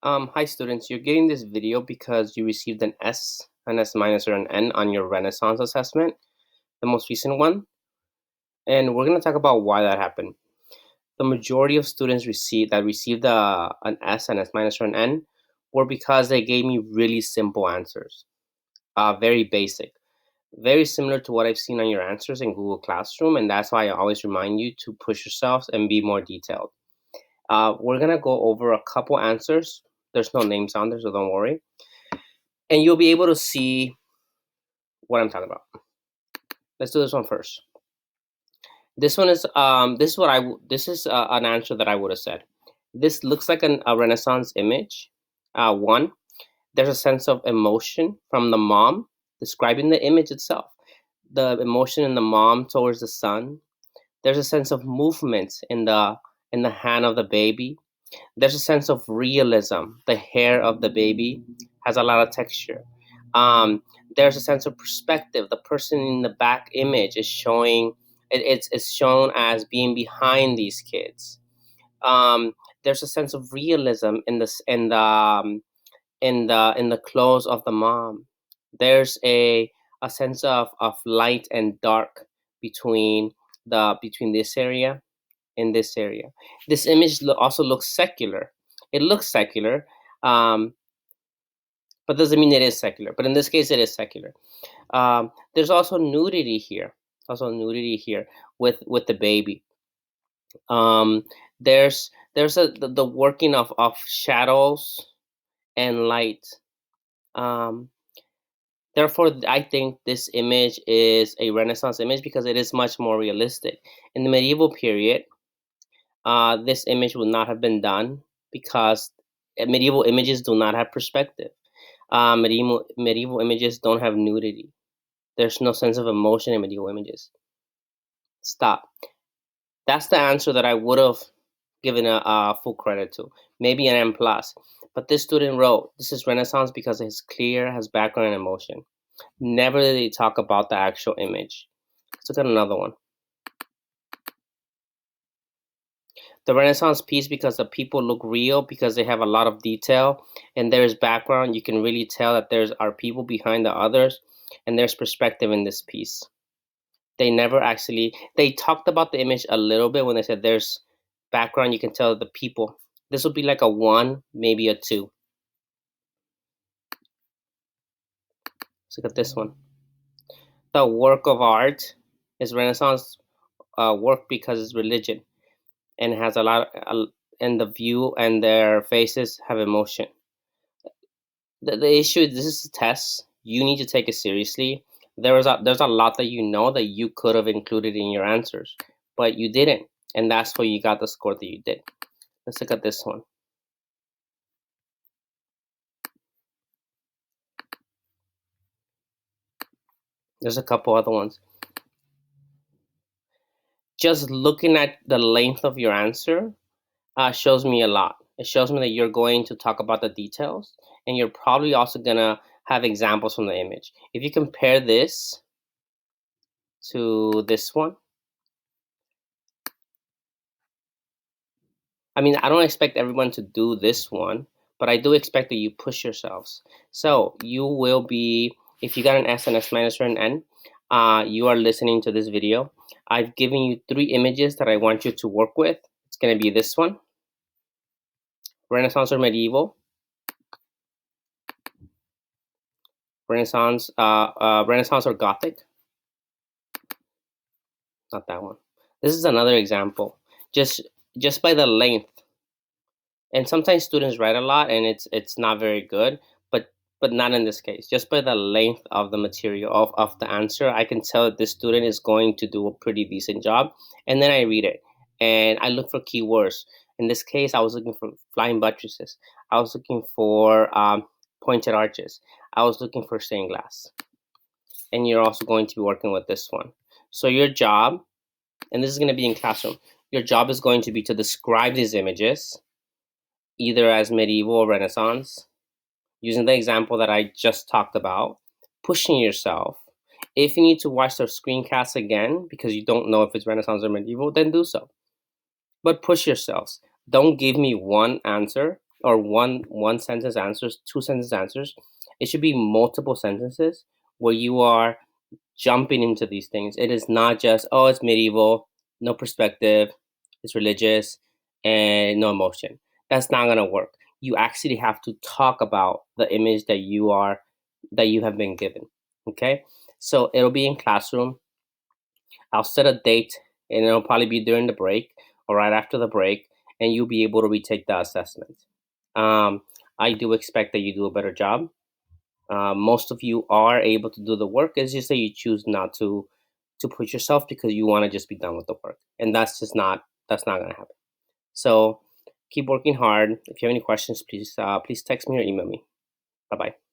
Hi students, you're getting this video because you received an S minus, or an N on your Renaissance assessment, the most recent one. And we're going to talk about why that happened. The majority of students received an S minus, or an N were because they gave me really simple answers, very basic, very similar to what I've seen on your answers in Google Classroom. And that's why I always remind you to push yourselves and be more detailed. We're going to go over a couple answers. There's no names on there, so don't worry. And you'll be able to see what I'm talking about. Let's do this one first. This one is this is an answer that I would have said. This looks like a Renaissance image. One, there's a sense of emotion from the mom describing the image itself. The emotion in the mom towards the son. There's a sense of movement in the hand of the baby. There's a sense of realism. The hair of the baby has a lot of texture. There's a sense of perspective. The person in the back image is showing it's shown as being behind these kids. There's a sense of realism in the clothes of the mom. There's a sense of light and dark between this area and this area. This image also looks secular. It looks secular, but doesn't mean it is secular. But in this case, it is secular. There's also nudity here. With the baby. There's the working of shadows and light. Therefore, I think this image is a Renaissance image because it is much more realistic. In the medieval period, this image would not have been done because medieval images do not have perspective. Medieval images don't have nudity. There's no sense of emotion in medieval images. Stop. That's the answer that I would have given a full credit to, maybe an M plus. But this student wrote, this is Renaissance because it's clear, has background and emotion. Never did they talk about the actual image. Let's look at another one. The Renaissance piece because the people look real, because they have a lot of detail and there's background. You can really tell that there's are people behind the others and there's perspective in this piece. They talked about the image a little bit when they said there's background. You can tell the people. This would be like a 1, maybe a 2. Let's look at this one. The work of art is Renaissance work because it's religion and has and the view and their faces have emotion. The issue is this is a test. You need to take it seriously. There's a lot that you know that you could have included in your answers, but you didn't, and that's why you got the score that you did. Let's look at this one. There's a couple other ones. Just looking at the length of your answer shows me a lot. It shows me that you're going to talk about the details, and you're probably also gonna have examples from the image. If you compare this to this one, I mean, I don't expect everyone to do this one, but I do expect that you push yourselves. So you will be, if you got an S, an S minus, or an N, you are listening to this video. I've given you 3 images that I want you to work with. It's going to be this one, Renaissance or medieval, Renaissance or Gothic. Not that one. This is another example. Just by the length. And sometimes students write a lot and it's not very good, but not in this case. Just by the length of the material of the answer, I can tell that this student is going to do a pretty decent job. And then I read it and I look for keywords. In this case, I was looking for flying buttresses. I was looking for pointed arches. I was looking for stained glass. And you're also going to be working with this one. So your job, and this is going to be in classroom, your job is going to be to describe these images, either as medieval or Renaissance, using the example that I just talked about, pushing yourself. If you need to watch the screencast again because you don't know if it's Renaissance or medieval, then do so. But push yourselves. Don't give me one answer or one sentence answers, two sentence answers. It should be multiple sentences where you are jumping into these things. It is not just, oh, it's medieval, no perspective, it's religious, and no emotion. That's not gonna work. You actually have to talk about the image that you have been given. Okay, so it'll be in classroom. I'll set a date, and it'll probably be during the break or right after the break, and you'll be able to retake the assessment. Um, I do expect that you do a better job. Most of you are able to do the work. It's just that you choose not to push yourself because you want to just be done with the work, and that's not going to happen. So keep working hard. If you have any questions, please text me or email me. Bye bye.